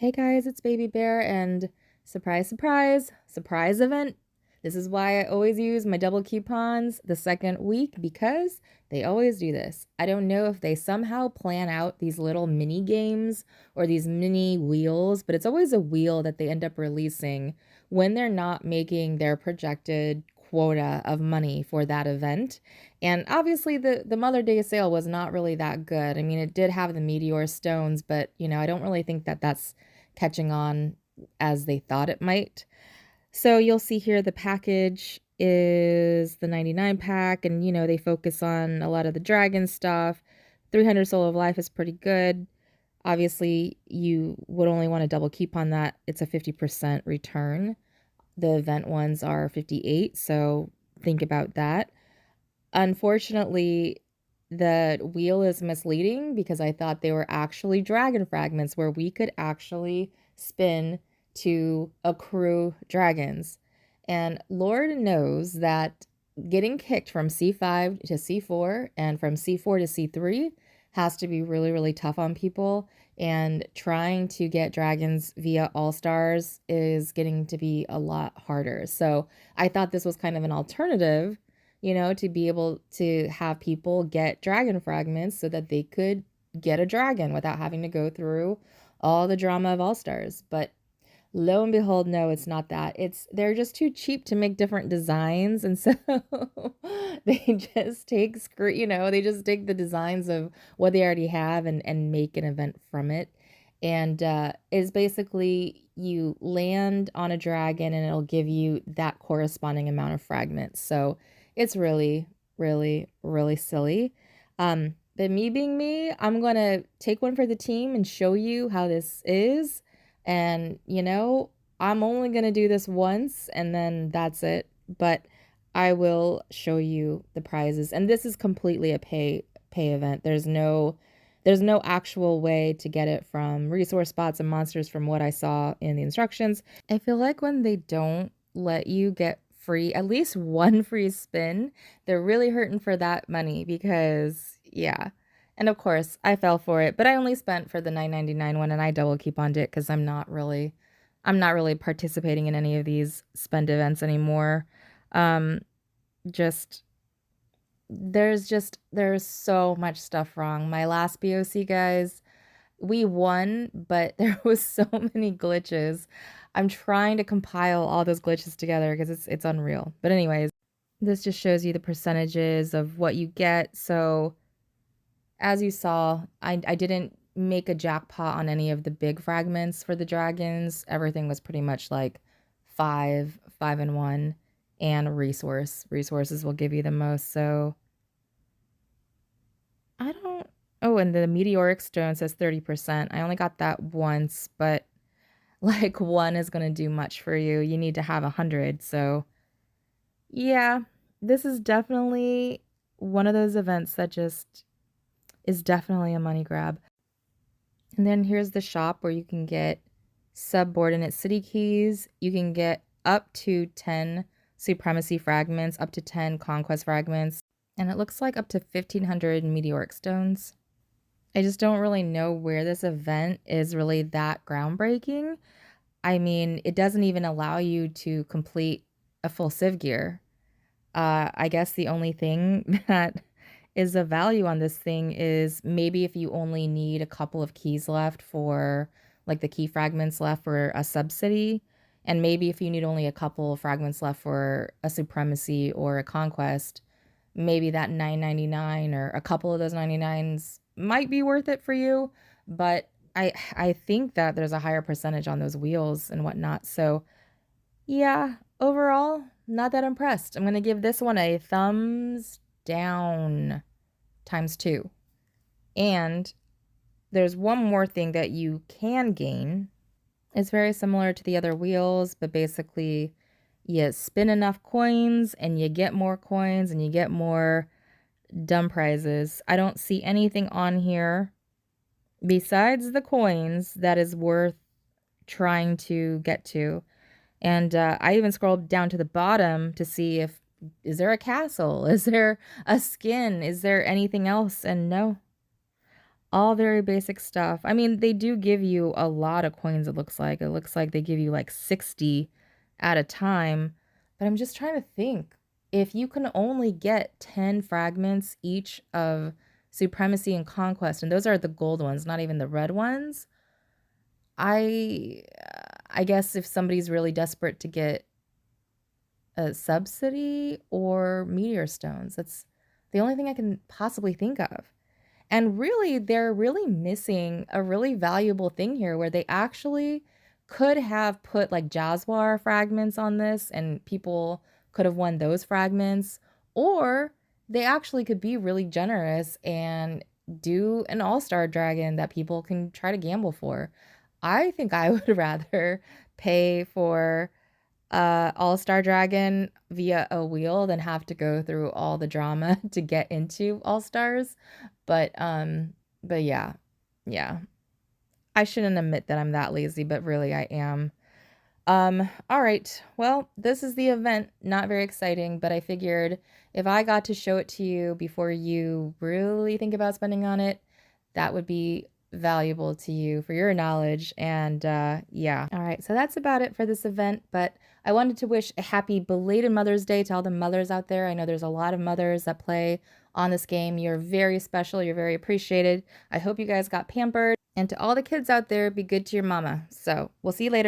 Hey guys, it's Baby Bear and surprise, surprise, surprise event. This is why I always use my double coupons the second week because they always do this. I don't know if they somehow plan out these little mini games or these mini wheels, but it's always a wheel that they end up releasing when they're not making their projected quota of money for that event. And obviously the Mother Day sale was not really that good. I mean, it did have the meteor stones, but I don't really think that that's catching on as they thought it might. So you'll see here the package is the 99 pack, and they focus on a lot of the dragon stuff. 300 Soul of Life is pretty good. Obviously, you would only want to double coupon that. It's a 50% return. The event ones are 58, so think about that. Unfortunately, the wheel is misleading because I thought they were actually dragon fragments where we could actually spin to accrue dragons. And Lord knows that getting kicked from C5 to C4 and from C4 to C3 has to be really, really tough on people. And trying to get dragons via All Stars is getting to be a lot harder. So I thought this was kind of an alternative, to be able to have people get dragon fragments so that they could get a dragon without having to go through all the drama of All Stars. But lo and behold, no, it's not that. They're just too cheap to make different designs, and so they just they just take the designs of what they already have and make an event from it. And is basically you land on a dragon and it'll give you that corresponding amount of fragments. So it's really, really, really silly. But me being me, I'm gonna take one for the team and show you how this is. And, I'm only going to do this once and then that's it. But I will show you the prizes. And this is completely a pay event. There's no actual way to get it from resource spots and monsters from what I saw in the instructions. I feel like when they don't let you get free, at least one free spin, they're really hurting for that money because, yeah. And of course, I fell for it, but I only spent for the $9.99 one and I double couponed it because I'm not really participating in any of these spend events anymore. Um, just there's so much stuff wrong. My last BOC, guys, we won, but there was so many glitches. I'm trying to compile all those glitches together because it's unreal. But anyways, this just shows you the percentages of what you get. So as you saw, I didn't make a jackpot on any of the big fragments for the dragons. Everything was pretty much like 5 and 1, and resources will give you the most. So I don't. Oh, and the meteoric stone says 30%. I only got that once, but like one is going to do much for you. You need to have 100. So yeah, this is definitely one of those events that just is definitely a money grab. And then here's the shop where you can get subordinate city keys. You can get up to 10 supremacy fragments, up to 10 conquest fragments, and it looks like up to 1,500 meteoric stones. I just don't really know where this event is really that groundbreaking. I mean, it doesn't even allow you to complete a full Civ gear. I guess the only thing that is of value on this thing is maybe if you only need a couple of keys left for like the key fragments left for a subsidy, and maybe if you need only a couple of fragments left for a supremacy or a conquest, maybe that 9.99 or a couple of those 99s might be worth it for you. But I think that there's a higher percentage on those wheels and whatnot. So yeah, overall, not that impressed. I'm gonna give this one a thumbs down times 2. And there's one more thing that you can gain. It's very similar to the other wheels, but basically you spin enough coins and you get more coins and you get more dumb prizes. I don't see anything on here besides the coins that is worth trying to get to. And I even scrolled down to the bottom to see if is there a castle? Is there a skin? Is there anything else? And no. All very basic stuff. I mean, they do give you a lot of coins, it looks like. It looks like they give you like 60 at a time. But I'm just trying to think. If you can only get 10 fragments each of Supremacy and Conquest, and those are the gold ones, not even the red ones, I I guess if somebody's really desperate to get a subsidy or meteor stones, that's the only thing I can possibly think of. And really, they're really missing a really valuable thing here where they actually could have put like Jazzwar fragments on this and people could have won those fragments. Or they actually could be really generous and do an all-star dragon that people can try to gamble for. I think I would rather pay for all-star dragon via a wheel than have to go through all the drama to get into all-stars. But yeah. Yeah. I shouldn't admit that I'm that lazy, but really I am. All right. Well, this is the event. Not very exciting, but I figured if I got to show it to you before you really think about spending on it, that would be valuable to you for your knowledge. And yeah. All right. So that's about it for this event, but I wanted to wish a happy belated Mother's Day to all the mothers out there. I know there's a lot of mothers that play on this game. You're very special. You're very appreciated. I hope you guys got pampered. And to all the kids out there, be good to your mama. So we'll see you later.